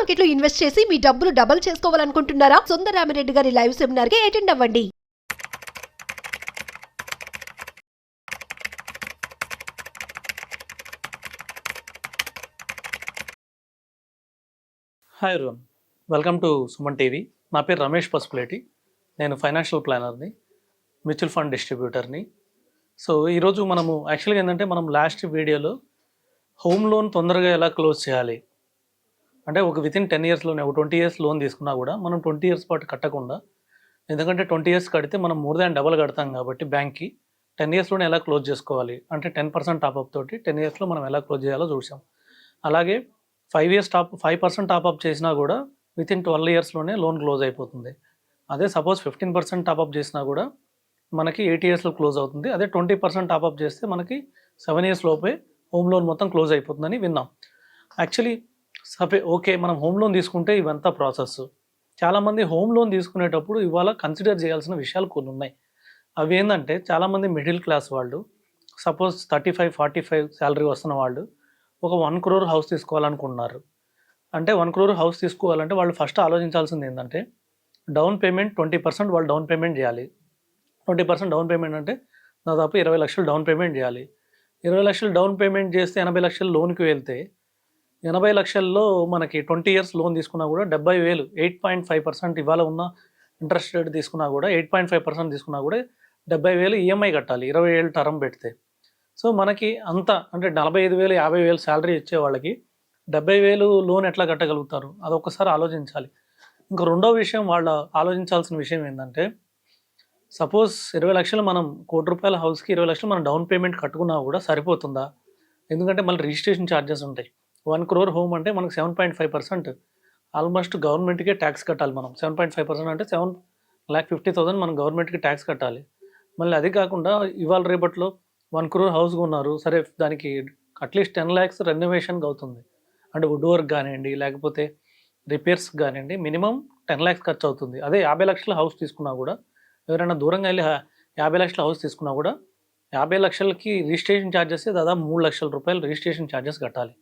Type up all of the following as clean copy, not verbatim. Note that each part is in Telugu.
మార్కెట్ లో ఇన్వెస్ట్ చేసి మీ డబ్బులు డబుల్ చేసుకోవాలనుకుంటున్నారా? సుందరరామిరెడ్డి గారి లైవ్ సెమినార్ కి అటెండ్ అవ్వండి. Hi everyone, welcome to Suman TV. నా పేరు రమేష్ పసుపులేటి. నేను ఫైనాన్షియల్ ప్లానర్ని, మ్యూచువల్ ఫండ్ డిస్ట్రిబ్యూటర్ని. సో ఈరోజు మనము యాక్చువల్గా ఏంటంటే మనం లాస్ట్ వీడియోలో హోమ్ లోన్ తొందరగా ఎలా క్లోజ్ చేయాలి అంటే ఒక వితిన్ 10 ఇయర్స్లోనే ఒక 20 ఇయర్స్ లోన్ తీసుకున్నా కూడా మనం 20 ఇయర్స్ పాటు కట్టకుండా, ఎందుకంటే 20 ఇయర్స్ కడితే మనం మోర్ దాన్ డబల్ కడతాం కాబట్టి బ్యాంక్కి 10 ఇయర్స్లోనే ఎలా క్లోజ్ చేసుకోవాలి అంటే 10% టాప్అప్ తోటి 10 ఇయర్స్లో మనం ఎలా క్లోజ్ చేయాలో చూసాం. అలాగే 5% టాప్అప్ చేసినా కూడా వితిన్ 12 ఇయర్స్లోనే లోన్ క్లోజ్ అయిపోతుంది. అదే సపోజ్ 15% టాప్అప్ చేసినా కూడా మనకి 8 ఇయర్స్లో క్లోజ్ అవుతుంది. అదే 20% టాప్అప్ చేస్తే మనకి 7 ఇయర్స్ లోపే హోమ్ లోన్ మొత్తం క్లోజ్ అయిపోతుందని విన్నాం. యాక్చువల్లీ ఓకే, మనం హోమ్ లోన్ తీసుకుంటే ఇవంతా ప్రాసెస్. చాలామంది హోమ్ లోన్ తీసుకునేటప్పుడు ఇవాళ కన్సిడర్ చేయాల్సిన విషయాలు కొన్ని ఉన్నాయి. అవి ఏంటంటే చాలామంది మిడిల్ క్లాస్ వాళ్ళు, సపోజ్ 35-45 శాలరీ వస్తున్న వాళ్ళు ఒక 1 crore హౌస్ తీసుకోవాలనుకుంటున్నారు. అంటే 1 crore హౌస్ తీసుకోవాలంటే వాళ్ళు ఫస్ట్ ఆలోచించాల్సింది ఏంటంటే డౌన్ పేమెంట్ 20% వాళ్ళు డౌన్ పేమెంట్ చేయాలి. 20% డౌన్ పేమెంట్ అంటే దాదాపు 20 లక్షలు డౌన్ పేమెంట్ చేయాలి. 20 లక్షలు డౌన్ పేమెంట్ చేస్తే 80 లక్షలు లోన్కి వెళ్తే 80 లక్షల్లో మనకి 20 ఇయర్స్ లోన్ తీసుకున్నా కూడా 70,000, 8.5% ఇవాళ ఉన్న ఇంట్రెస్ట్ రేట్ తీసుకున్నా కూడా 8.5% తీసుకున్నా కూడా 70,000 ఈఎంఐ కట్టాలి 20 ఏళ్ళు టర్మ్ పెడితే. సో మనకి అంత అంటే 45,000, 50,000 శాలరీ ఇచ్చే వాళ్ళకి 70,000 లోన్ ఎట్లా కట్టగలుగుతారు? అదొకసారి ఆలోచించాలి. ఇంకా రెండో విషయం వాళ్ళు ఆలోచించాల్సిన విషయం ఏంటంటే సపోజ్ 20 లక్షలు మనం ₹1,00,00,000 హౌస్కి 20 లక్షలు మనం డౌన్ పేమెంట్ కట్టుకున్నా కూడా సరిపోతుందా? ఎందుకంటే మళ్ళీ రిజిస్ట్రేషన్ ఛార్జెస్ ఉంటాయి. 1 crore హోమ్ అంటే మనకు 7.5% ఆల్మోస్ట్ గవర్నమెంట్కే ట్యాక్స్ కట్టాలి మనం. 7.5% అంటే 7,50,000 మనం గవర్నమెంట్కి ట్యాక్స్ కట్టాలి. మళ్ళీ అది కాకుండా ఇవాళ రేపట్లో 1 crore హౌస్ కొన్నారు, సరే దానికి అట్లీస్ట్ 10 lakhs రెనోవేషన్కి అవుతుంది. అంటే వుడ్ వర్క్ కానివ్వండి, లేకపోతే రిపేర్స్ కానివ్వండి, మినిమం 10 lakhs ఖర్చు అవుతుంది. అదే 50 లక్షల హౌస్ తీసుకున్నా కూడా ఎవరైనా దూరంగా వెళ్ళి 50 లక్షల హౌస్ తీసుకున్నా కూడా 50 లక్షలకి రిజిస్ట్రేషన్ ఛార్జెస్ దాదాపు 3 లక్షల రూపాయలు రిజిస్ట్రేషన్ ఛార్జెస్ కట్టాలి.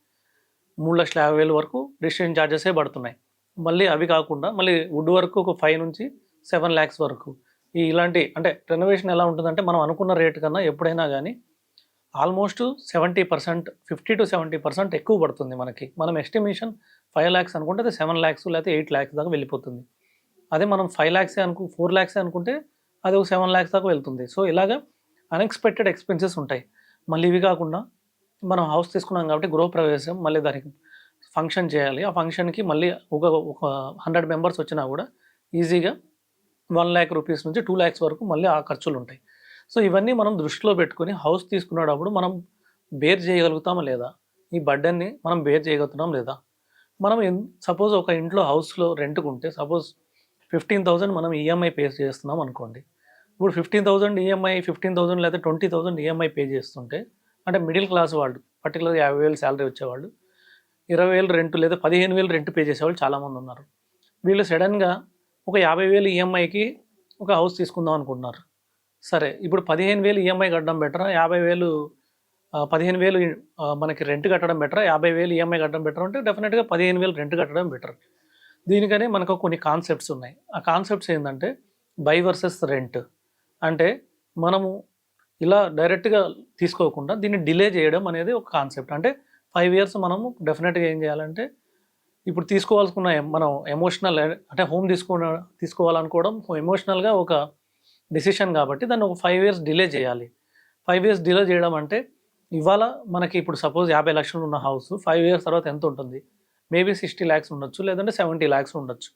3,50,000 వరకు రిజిస్ట్రేషన్ ఛార్జెసే పడుతున్నాయి. మళ్ళీ అవి కాకుండా మళ్ళీ వుడ్ వర్క్ ఒక 5 నుంచి 7 lakhs వరకు. ఇలాంటి అంటే రెనోవేషన్ ఎలా ఉంటుందంటే మనం అనుకున్న రేటు కన్నా ఎప్పుడైనా కానీ ఆల్మోస్ట్ 70%, 50 to 70% ఎక్కువ పడుతుంది మనకి. మనం ఎస్టిమేషన్ 5 lakhs అనుకుంటే అది 7 lakhs లేకపోతే 8 lakhs దాకా వెళ్ళిపోతుంది. అదే మనం 5 lakhs 4 lakhs అనుకుంటే అది ఒక 7 lakhs దాకా వెళ్తుంది. సో ఇలాగా అన్ఎక్స్పెక్టెడ్ ఎక్స్పెన్సెస్ ఉంటాయి. మళ్ళీ ఇవి కాకుండా మనం హౌస్ తీసుకున్నాం కాబట్టి గృహప్రవేశం, మళ్ళీ దానికి ఫంక్షన్ చేయాలి. ఆ ఫంక్షన్కి మళ్ళీ ఒక 100 మెంబర్స్ వచ్చినా కూడా ఈజీగా 1 lakh రూపీస్ నుంచి 2 lakhs వరకు మళ్ళీ ఆ ఖర్చులు ఉంటాయి. సో ఇవన్నీ మనం దృష్టిలో పెట్టుకొని హౌస్ తీసుకునేటప్పుడు మనం బేర్ చేయగలుగుతామా లేదా? ఈ బర్డెన్ని మనం బేర్ చేయగలుగుతున్నాం లేదా? మనం సపోజ్ ఒక ఇంట్లో హౌస్లో రెంట్కుంటే సపోజ్ 15,000 మనం ఈఎంఐ పే చేస్తున్నాం అనుకోండి. ఇప్పుడు 15,000 ఈఎంఐ, 15,000 లేదా 20,000 ఈఎంఐ పే చేస్తుంటే అంటే మిడిల్ క్లాస్ వాళ్ళు, పర్టికులర్గా 50,000 శాలరీ వచ్చేవాళ్ళు 20,000 రెంట్ లేదా 15,000 రెంట్ పే చేసేవాళ్ళు చాలామంది ఉన్నారు. వీళ్ళు సడన్గా ఒక 50,000 ఈఎంఐకి ఒక హౌస్ తీసుకుందాం అనుకుంటున్నారు. సరే, ఇప్పుడు 15,000 ఈఎంఐ కట్టడం బెటరా, 50,000 15,000 మనకి రెంట్ కట్టడం బెటరా, 50,000 ఈఎంఐ కట్టడం బెటర్ అంటే డెఫినెట్గా 15,000 రెంట్ కట్టడం బెటర్. దీనికనే మనకు కొన్ని కాన్సెప్ట్స్ ఉన్నాయి. ఆ కాన్సెప్ట్స్ ఏంటంటే బై వర్సెస్ రెంట్. అంటే మనము ఇలా డైరెక్ట్గా తీసుకోకుండా దీన్ని డిలే చేయడం అనేది ఒక కాన్సెప్ట్. అంటే 5 years మనము డెఫినెట్గా ఏం చేయాలంటే ఇప్పుడు తీసుకోవాల్సుకున్న మనం ఎమోషనల్ అంటే హోమ్ తీసుకోవాలనుకోవడం ఎమోషనల్గా ఒక డిసిషన్ కాబట్టి దాన్ని ఒక 5 years డిలే చేయాలి. 5 years డిలే చేయడం అంటే ఇవాళ మనకి ఇప్పుడు సపోజ్ 50 లక్షలు ఉన్న హౌస్ 5 years తర్వాత ఎంత ఉంటుంది? మేబీ 60 lakhs ఉండొచ్చు, లేదంటే 70 lakhs ఉండొచ్చు.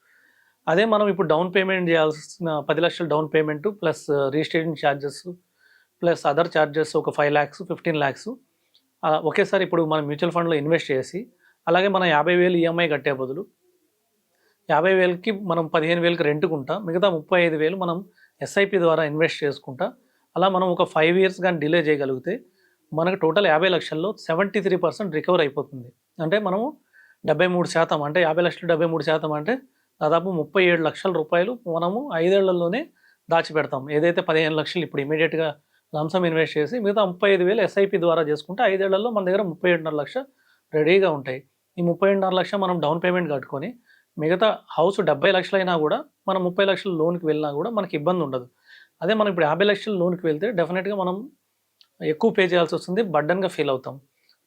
అదే మనం ఇప్పుడు డౌన్ పేమెంట్ చేయాల్సిన 10 లక్షలు down payment plus registration charges plus other charges ఒక 5 lakhs, 15 lakhs ఒకేసారి ఇప్పుడు మనం మ్యూచువల్ ఫండ్లో ఇన్వెస్ట్ చేసి అలాగే మనం 50,000 ఈఎంఐ కట్టే బదులు 50,000కి మనం 15,000కి రెంట్కుంటా, మిగతా 35,000 మనం ఎస్ఐపి ద్వారా ఇన్వెస్ట్ చేసుకుంటా అలా మనం ఒక 5 years కానీ డిలే చేయగలిగితే మనకు టోటల్ 50 లక్షల్లో 73% రికవర్ అయిపోతుంది. అంటే మనము 73% అంటే 50 లక్షలు 73% అంటే దాదాపు 37 లక్షల రూపాయలు మనము 5 ఏళ్లలోనే దాచిపెడతాం. ఏదైతే 15 లక్షలు ఇప్పుడు ఇమీడియట్గా లంసమ్ ఇన్వెస్ట్ చేసి మిగతా 35,000 ఎస్ఐపి ద్వారా చేసుకుంటే 5 ఏళ్లలో మన దగ్గర 37.5 లక్షలు రెడీగా ఉంటాయి. ఈ 30.5 లక్షలు మనం డౌన్ పేమెంట్ కట్టుకొని మిగతా హౌస్ 70 లక్షలు అయినా కూడా మనం 30 లక్షలు లోన్కి వెళ్ళినా కూడా మనకి ఇబ్బంది ఉండదు. అదే మనం ఇప్పుడు 50 లక్షలు లోన్కి వెళ్తే డెఫినెట్గా మనం ఎక్కువ పే చేయాల్సి వస్తుంది, బర్డన్గా ఫీల్ అవుతాం.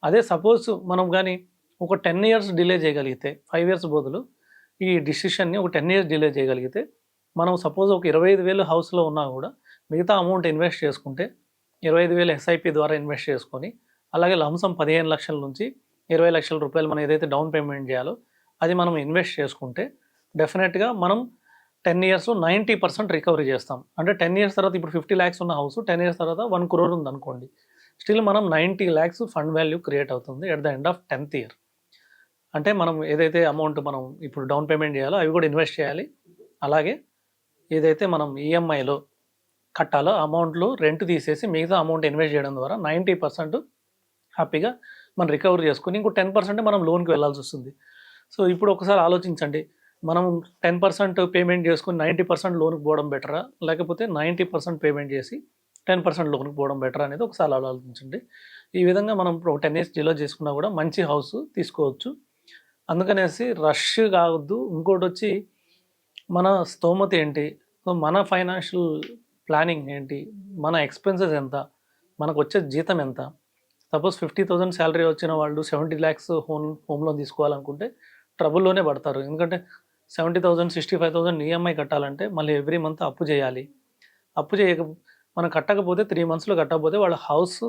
అదే సపోజ్ మనం కానీ ఒక 10 ఇయర్స్ డిలే చేయగలిగితే, 5 ఇయర్స్ బదులు ఈ డిసిషన్ని ఒక 10 ఇయర్స్ డిలే చేయగలిగితే, మనం సపోజ్ ఒక 25,000 హౌస్లో ఉన్నా కూడా మిగతా అమౌంట్ ఇన్వెస్ట్ చేసుకుంటే 25,000 ఎస్ఐపి ద్వారా ఇన్వెస్ట్ చేసుకొని, అలాగే లంసం 15 లక్షల నుంచి 20 లక్షల రూపాయలు మనం ఏదైతే డౌన్ పేమెంట్ చేయాలో అది మనం ఇన్వెస్ట్ చేసుకుంటే డెఫినెట్గా మనం 10 ఇయర్స్లో 90% రికవరీ చేస్తాం. అంటే 10 ఇయర్స్ తర్వాత ఇప్పుడు 50 lakhs ఉన్న హౌస్ 10 ఇయర్స్ తర్వాత 1 crore ఉందనుకోండి, స్టిల్ మనం 90 lakhs ఫండ్ వాల్యూ క్రియేట్ అవుతుంది at the end of 10th year. అంటే మనం ఏదైతే అమౌంట్ మనం ఇప్పుడు డౌన్ పేమెంట్ చేయాలో అవి కూడా ఇన్వెస్ట్ చేయాలి. అలాగే ఏదైతే మనం ఈఎంఐలో కట్టాలో అమౌంట్లో రెంట్ తీసేసి మిగతా అమౌంట్ ఇన్వెస్ట్ చేయడం ద్వారా 90% హ్యాపీగా మనం రికవరీ చేసుకొని ఇంకో 10% మనం లోన్కి వెళ్ళాల్సి వస్తుంది. సో ఇప్పుడు ఒకసారి ఆలోచించండి, మనం 10% పేమెంట్ చేసుకుని 90% లోన్కి పోవడం బెటరా, లేకపోతే 90% పేమెంట్ చేసి 10% లోన్కి పోవడం బెటరా అనేది ఒకసారి ఆలోచించండి. ఈ విధంగా మనం ఇప్పుడు 10 ఇయర్స్ డిలే చేసుకున్నా కూడా మంచి హౌస్ తీసుకోవచ్చు. అందుకనేసి రష్ కావద్దు. ఇంకోటి వచ్చి మన స్తోమత ఏంటి, సో మన ఫైనాన్షియల్ ప్లానింగ్ ఏంటి, మన ఎక్స్పెన్సెస్ ఎంత, మనకు వచ్చే జీతం ఎంత. సపోజ్ 50,000 శాలరీ వచ్చిన వాళ్ళు 70 lakhs హోమ్ లోన్ తీసుకోవాలనుకుంటే ట్రబుల్లోనే పడతారు. ఎందుకంటే 70,000 65,000 ఈఎంఐ కట్టాలంటే మళ్ళీ ఎవ్రీ మంత్ అప్పు చేయాలి. అప్పు మనం కట్టకపోతే 3 monthsలో కట్టకపోతే వాళ్ళ హౌస్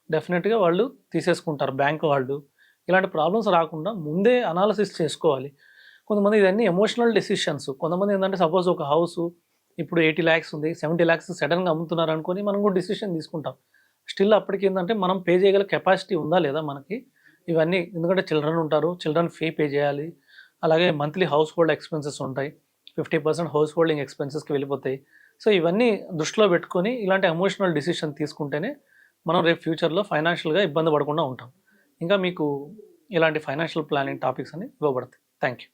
డెఫినెట్గా వాళ్ళు తీసేసుకుంటారు బ్యాంక్ వాళ్ళు. ఇలాంటి ప్రాబ్లమ్స్ రాకుండా ముందే అనాలిసిస్ చేసుకోవాలి. కొంతమంది ఇవన్నీ ఎమోషనల్ డెసిషన్స్. కొంతమంది ఏంటంటే సపోజ్ ఒక హౌస్ ఇప్పుడు 80 lakhs ఉంది, 70 lakhs సడన్గా అమ్ముతున్నారు అనుకొని మనం కూడా డిసిషన్ తీసుకుంటాం. స్టిల్ అప్పటికి ఏంటంటే మనం పే చేయగల కెపాసిటీ ఉందా లేదా మనకి, ఇవన్నీ. ఎందుకంటే చిల్డ్రన్ ఉంటారు, చిల్డ్రన్ ఫీ పే చేయాలి. అలాగే మంత్లీ హౌస్ హోల్డ్ ఎక్స్పెన్సెస్ ఉంటాయి, 50% హౌస్ హోల్డింగ్ ఎక్స్పెన్సెస్కి వెళ్ళిపోతాయి. సో ఇవన్నీ దృష్టిలో పెట్టుకొని ఇలాంటి ఎమోషనల్ డిసిషన్ తీసుకుంటేనే మనం రేపు ఫ్యూచర్లో ఫైనాన్షియల్గా ఇబ్బంది పడకుండా ఉంటాం. ఇంకా మీకు ఇలాంటి ఫైనాన్షియల్ ప్లానింగ్ టాపిక్స్ అని ఇవ్వబడతాయి. Thank you.